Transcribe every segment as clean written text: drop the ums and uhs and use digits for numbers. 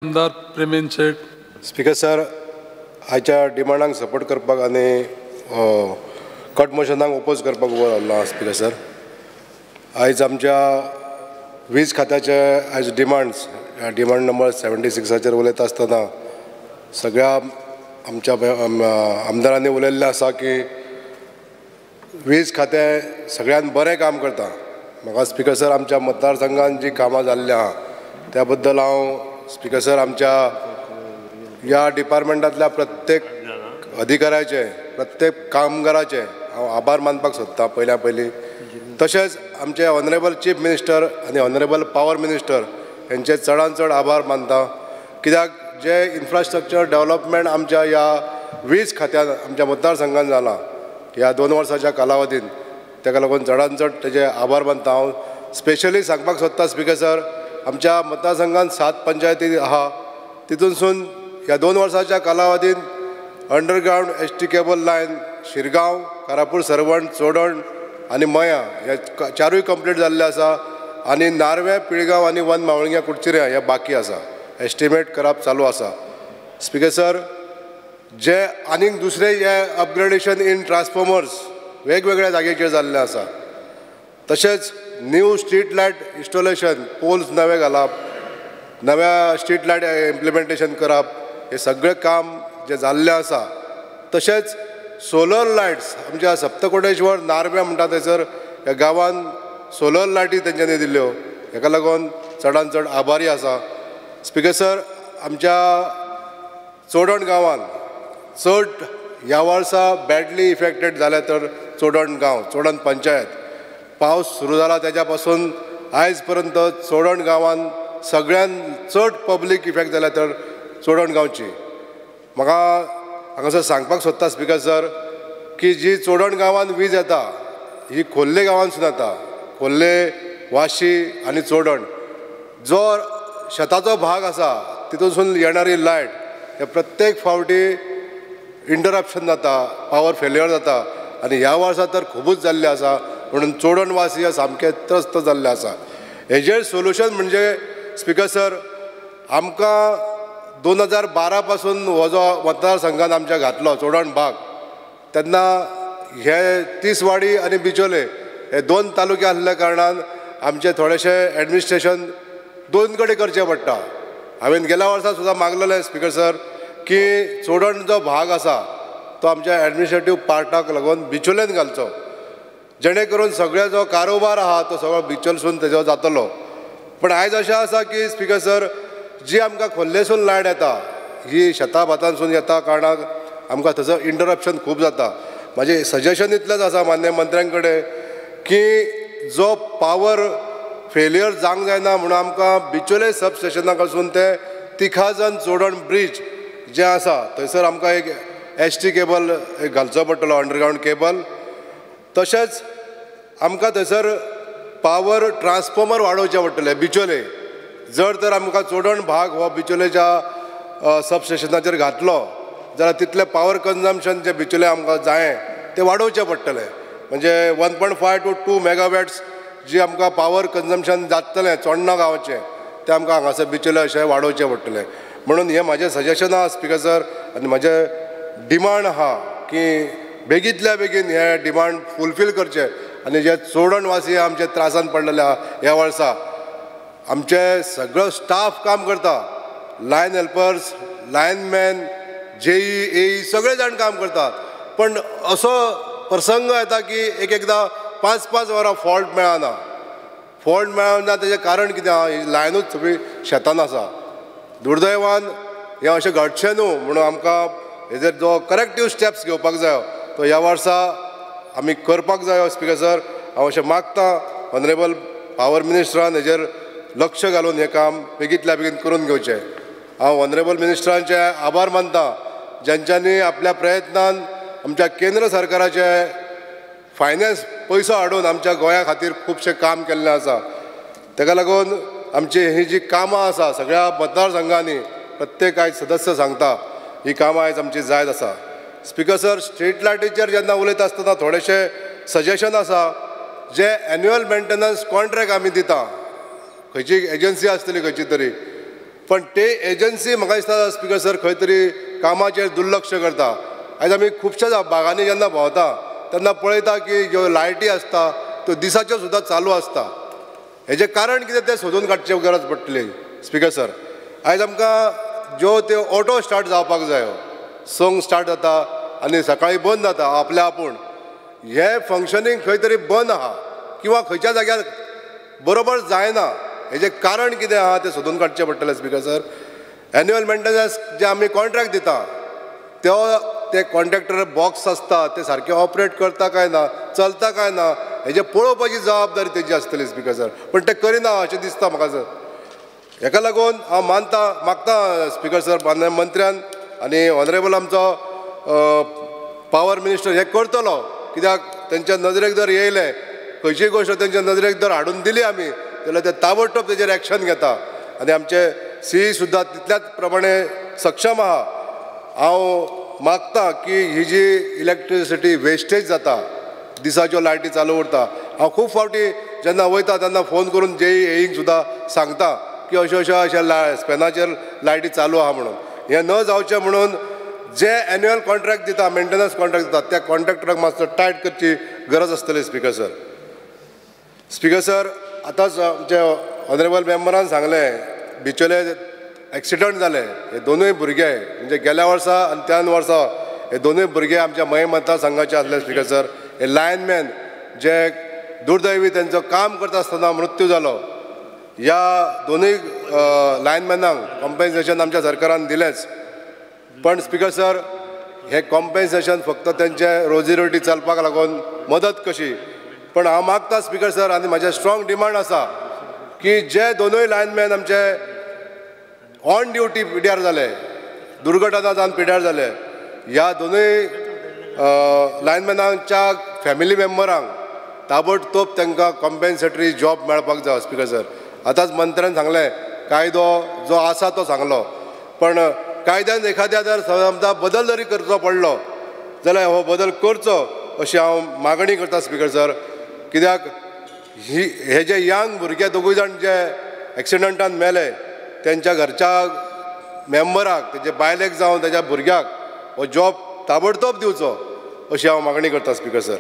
आमदार प्रेमीन शेट. Speaker sir, आयच्या डिमांडांक support करपाक आनी कट मोशनाक ओपोज करपाक उबो रावलो स्पीकर सर. आयज आमच्या वीज खात्याचे आयज डिमांड नंबर 76 उलयता आसतना सगळ्या आमच्या आमदारांनी उलयल्लें आसा की वीज खातें सगळ्यान बरें काम करता. म्हाका स्पीकर सर आमच्या मतदारसंघान जी कामां जाल्ली आहा त्या बद्दल हांव स्पीकर सर आमच्या ह्या डिपार्टमेंटांतल्या प्रत्येक अधिकाऱ्याचे प्रत्येक कामगाराचे हांव आभार मानपाक सोदतां पयल्या पयलीं. तशेंच आमचे ऑनरेबल चीफ मिनिस्टर आनी ऑनरेबल पावर मिनिस्टर हेंचे चडांत चड आभार मानता. कित्याक जे इन्फ्रास्ट्रक्चर डेव्हलपमेंट आमच्या ह्या वीज खात्यान आमच्या मतदारसंघान जाला ह्या 2 वर्साच्या कालावधीन, ताका लागून चडांत चड तेजे आभार मानता. हांव स्पेशली सांगपाक सोदता स्पीकर सर, आमच्या मतदारसंघान 7 पंचायती आहा, तितूनसून ह्या 2 वर्साच्या कालावधीन underground ST cable line Shirgaon, Karapur Sarvan, Chodan आनी मया हे 4य कंप्लीट जाल्ले आसा. आनी नार्वे, पिळगांव आनी 1 मावळिंग्या कुडचिऱ्या हे बाकी आसा. एस्टिमेट करप चालू आसा. स्पीकर सर, जे आनीक दुसरे हे अपग्रेडेशन इन ट्रान्सफॉर्मर्स वेगवेगळ्या जाग्याचेर जाल्ले आसा. तशेंच new street light installation, poles नवे घालप, नव्या स्ट्रीट लायट इम्प्लिमेंटेशन करप, हे सगळें काम जे जाल्लें आसा. तशेंच सोलर लायट्स आमच्या सप्तकोटेश्वर नार्वे म्हणटा थंयसर ह्या गांवान सोलर लायटी तेंच्यांनी दिल्ल्यो, हेका लागून चडांत चड आभारी आसा. स्पीकर सर, आमच्या चोडण गांवान चड ह्या वर्सा बॅडली इफेक्टेड जाले तर चोडण गांव, चोडण पंचायत. पावस सुरू जाला तेच्या पासून आयज पर्यंत चोडण गांवान सगळ्यान चड पब्लीक इफेक्ट जाल्या तर चोडण गांवची. म्हाका हांगासर सांगपाक सोदता स्पीकर सर की जी चोडण गांवान वीज येता ही खोर्ले गांवानसून येता. खोर्ले, वाशी आनी चोडण जो शेताचो भाग आसा तितूनसून येणारी लायट हे प्रत्येक फावटी इंटरप्शन जाता, पावर फेल्युअर जाता. आनी ह्या वर्सा तर खूबच जाल्ले आसा, म्हणून चोडण वासी सामके त्रस्त जाल्ले आसा. हेजेर सोल्युशन म्हणजे स्पीकर सर, आमकां 2012 पासून हो जो मतदारसंघान आमच्या घातलो चोडण भाग, तेन्ना हे तिसवाडी आनी बिचोले हे 2 तालुके आसल्या कारणान आमचे थोडेशे एडमिनिस्ट्रेशन 2 कडेन करचें पडटा. हांवें गेल्या वर्सा सुद्दां मागलेलें स्पीकर सर की चोडण जो भाग आसा तो आमच्या एडमिनिस्ट्रेटीव पार्टाक लागून बिचोलेन घालचो, जेणे करून सगळो जो कारोबार आहा तो सगळो बिचोलसून तेजो जातलो. पण आयज अशें आसा की स्पीकर सर, जी आमकां खोर्लेसून लायट येता ही शेता भातांसून येता कारणाक आमकां थंयसर इंटरप्शन खूब जाता. म्हाजें सजेशन इतलेंच आसा मान्य मंत्र्यां कडेन की जो पावर फेल्युअर जावंक जायना म्हणून आमकां बिचोले सब स्टेशना कडसून ते तिखाजन चोडण ब्रीज जे आसा थंयसर आमकां एक एसटी केबल घालचो पडटलो, अंडरग्रावंड केबल. तशेंच आमकां थंयसर पावर ट्रान्सफॉर्मर वाडोवचे पडटले बिचोले. जर तर आमकां चोडण भाग हो बिचोलेच्या सब स्टेशनाचेर घातलो जाल्यार तितले पावर कन्जम्पशन जे बिचोले आमकां जाय ते वाडोवचे पडटले. म्हणजे 1.5 to 2 मेगावॅट्स जी आमकां पावर कन्जम्पशन जातलें चोडणा गांवाचें तें आमकां हांगासर बिचोले अशें वाडोवचें पडटलें. म्हणून हें म्हाजें सजेशन आहा स्पीकर सर, आनी म्हाजें डिमांड आहा की बेगींतल्या बेगीन हे डिमांड फुलफील करचे. आनी जे चोडण वासी आमचे त्रासान पडलेले आहा ह्या वर्सा, आमचे सगळो स्टाफ काम करता, लायन हेल्पर्स, लायनमॅन, जेई, एई सगळे जाण काम करतात. पण असो प्रसंग येता की एकदां 5-5 वरां फॉल्ट मेळना. फॉल्ट मेळना तेजें कारण कितें आहा? ही लायनूच सगळी शेतान आसा. दुर्दैवान हें अशें घडचें न्हू म्हणून आमकां हेजेर जो करेक्टीव स्टेप्स घेवपाक जायो तो ह्या वर्सा आमी करपाक जायो स्पीकर सर. हांव अशें मागतां ऑनरेबल पावर मिनिस्टरान हेजेर लक्ष घालून हें काम बेगींतल्या बेगीन करून घेवचें. हांव ऑनरेबल मिनिस्टरांचे आभार मानतां जेंच्यांनी आपल्या प्रयत्नान आमच्या केंद्र सरकाराचे फायनान्स पयसो हाडून आमच्या गोंया खातीर खुबशें काम केल्लें आसा. ताका लागून आमची ही जी कामां आसा सगळ्या मतदारसंघांनी प्रत्येक आयज सदस्य सांगता ही कामां आयज आमची जायत आसा. स्पीकर सर, स्ट्रीट लायटीचेर जेन्ना उलयता आसतना थोडेशे सजेशन आसा. जे एन्युअल मेंटेनन्स कॉन्ट्रॅक्ट आमी दिता, खंयची एजन्सी आसतली खंयची तरी, पण ते एजन्सी म्हाका दिसता स्पीकर सर खंय तरी कामाचेर दुर्लक्ष करता. आयज आमी खुबश्या भागांनी जेन्ना भोंवता तेन्ना पळयता की ज्यो लायटी आसता त्यो दिसाच्यो सुद्दां चालू आसता. हेजें कारण कितें तें सोदून काडचें गरज पडटली स्पीकर सर. आयज आमकां ज्यो त्यो ऑटो स्टार्ट जावपाक जायो, संक स्टार्ट जाता आनी सकाळीं बंद जाता आपल्या आपूण, हे फंक्शनींग खंय तरी बंद आहा किंवा खंयच्या जाग्यार बरोबर जायना. हेजें कारण कितें आहा तें सोदून काडचें पडटलें स्पीकर सर. एन्युअल मेंटेनन्स जे आमी कॉन्ट्रॅक्ट दिता ते कॉन्ट्रॅक्टर बॉक्स आसता ते सारके ऑपरेट करता काय ना, चलता काय ना, हेजें पळोवपाची जबाबदारी तेजी आसतली स्पीकर सर. पण ते करिना अशें दिसता म्हाका सर. हेका लागून हांव मागता स्पीकर सर मंत्र्यान आनी ऑनरेबल आमचो पावर मिनिस्टर हे करतलो, कित्याक तेंच्या नदरेक जर येयले खंयचीय गोश्ट तेंच्या नदरेक जर हाडून दिली आमी जाल्यार ते ताबडतोब तेजेर एक्शन घेता. आनी आमचे सी सुद्दां तितल्याच प्रमाणे सक्षम आहा. हांव मागता की ही जी इलेक्ट्रिसिटी वेस्टेज जाता, दिसाच्यो लायटी चालू उरता, हांव खूब फावटी जेन्ना वयता तेन्ना फोन करून जेईंक सुद्दां सांगता की अशा स्पॅनाचेर लायटी चालू आहा म्हणून. हें न जावचें म्हणून जे एन्युअल कॉन्ट्रॅक्ट दिता, मेंटेनन्स कॉन्ट्रॅक्ट दिता, त्या कॉन्ट्रॅक्टराक मातसो टायट करची गरज आसतली स्पीकर सर. स्पीकर सर, आतांच आमचे ऑनरेबल मेंबरान सांगलें बिचोले एक्सिडंट जाले. हे दोनूय भुरगे म्हणजे गेल्या वर्सा आनी त्या वर्सा हे दोनूय भुरगे आमच्या मये मतदारसंघाचे आसले स्पीकर सर. हे लायनमॅन जे दुर्दैवी तेंचो काम करता आसतना मृत्यू जालो. ह्या दोनूय लायनमॅनांक कॉम्पेन्सेशन आमच्या सरकारान दिलेंच. पण स्पीकर सर, हे कॉम्पेन्सेशन फक्त तेंचे रोजी रोटी चलपाक लागून मदत कशी. पण हांव मागता स्पीकर सर आनी म्हाजें स्ट्रॉंग डिमांड आसा की जे दोनूय लायनमॅन आमचे ऑन ड्युटी पिड्यार जाले, दुर्घटना जावन पिड्यार जाले, ह्या दोनूय लायनमॅनांच्या फॅमिली मेंबरांक ताबडतोब तांकां कॉम्पेन्सेटरी जॉब मेळपाक जाय स्पीकर सर. आतांच मंत्र्यान सांगलें कायदो जो आसा तो सांगलो, पण कायद्यान एखाद्या जर समजा बदल जरी करचो पडलो जाल्यार हो बदल करचो अशी हांव मागणी करता स्पीकर सर. कित्याक हे जे यंग भुरगे दोगूय जाण जे एक्सिडंटान मेले तेंच्या घरच्या मेंबराक, तेजे बायलेक जावं तेज्या भुरग्याक हो जॉब ताबडतोब दिवचो अशी हांव मागणी करता स्पीकर सर.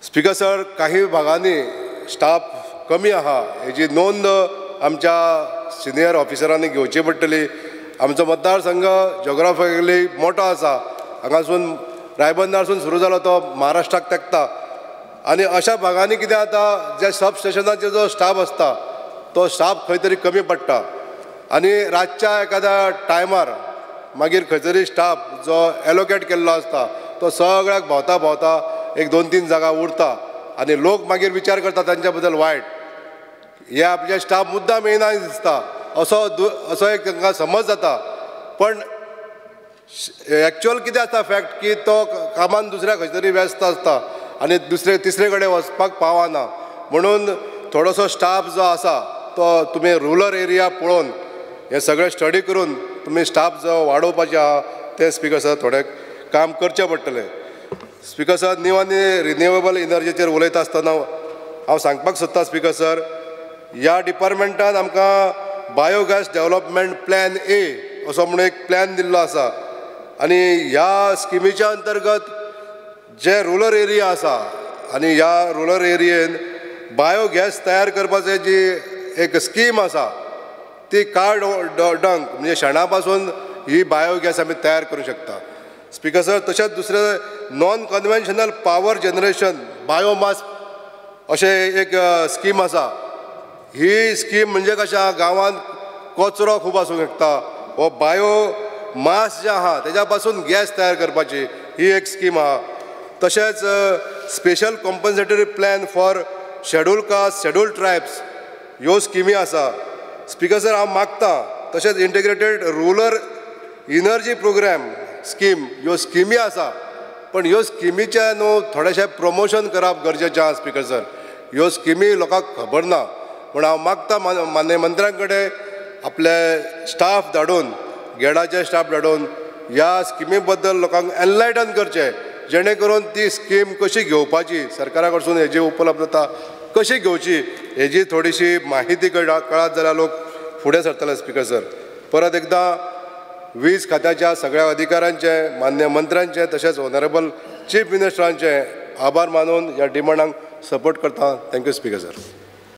स्पीकर सर, काही भागांनी स्टाफ कमी आहा, हेजी नोंद आमच्या सिनियर ऑफिसरांनी घेवची पडटली. आमचो मतदारसंघ जॉग्राफिकली मोठो आसा. हांगासून रायबंदारसून सुरू जालो तो महाराष्ट्राक तेंकता. आनी अशा भागांनी कितें जाता, जे सब स्टेशनाचेर जो स्टाफ आसता तो स्टाफ खंय तरी कमी पडटा. आनी रातच्या एखाद्या टायमार मागीर खंय तरी स्टाफ जो एलोकेट केल्लो आसता तो सगळ्याक भोंवता एक 2-3 जागा उरता. आनी लोक मागीर विचार करता तांच्या बद्दल वायट, हे आपले स्टाफ मुद्दाम येयना दिसता असो एक तांकां समज जाता. पण एक्चुअल कितें आसता फॅक्ट की तो कामान दुसऱ्या खंय तरी व्यस्त आसता आनी तिसरे कडेन वचपाक पावना. म्हणून थोडोसो स्टाफ जो आसा तो तुमी रुरल एरिया पळोवन हे सगळें स्टडी करून तुमी स्टाफ जो वाडोवपाचें आहा तें स्पीकर सर थोडें काम करचें पडटलें. स्पीकर सर, न्यू आनी रिन्युएबल एनर्जीचेर उलयता आसतना हांव सांगपाक सोदतां स्पीकर सर, ह्या डिपार्टमेंटान आमकां बायोगॅस डेव्हलपमेंट प्लॅन ए असो म्हणून एक प्लॅन दिल्लो आसा. आनी ह्या स्किमीच्या अंतर्गत जे रुरल एरिया आसा आनी ह्या रुरल एरियेन बायोगॅस तयार करपाची जी एक स्कीम आसा ती कार्ड डंक म्हणजे शेणा पासून ही बायोगॅस आमी तयार करूं शकता. स्पीकर सर, तशेंच दुसरें non conventional power generation biomass अशें एक स्कीम आसा. ही स्कीम म्हणजे कशा, गांवांत कचरो खूब आसूंक शकता, हो बायोमास जे आहा तेज्या पासून गॅस तयार करपाची ही एक स्कीम आहा. तशेंच special compensatory plan for schedule caste, schedule tribes ह्यो स्किमी आसा. स्पीकर सर, हांव मागतां तशेंच integrated rural energy program scheme ह्यो स्किमी आसा. पण ह्यो स्किमीचें न्हू थोडेशें प्रमोशन करप गरजेचें आहा स्पीकर सर. ह्यो स्किमी लोकांक खबर ना. म्हण हांव मागतां मान्य मंत्र्यां कडेन आपले स्टाफ धाडून, गेडाचे स्टाफ धाडून ह्या स्किमी बद्दल लोकांक एनलायटन करचें, जेणे करून ती स्कीम कशी घेवपाची सरकारा कडसून हेजी उपलब्धता कशी घेवची हेजी थोडीशी माहिती कळत जाल्यार लोक फुडें सरतले स्पिकर सर. परत एकदा वीज खात्याच्या सगळ्या अधिकाऱ्यांचे, मान्य मंत्र्यांचे, तशेंच ऑनरेबल चीफ मिनिस्टरांचे आभार मानून ह्या डिमांडांक सपोर्ट करता. Thank you speaker sir.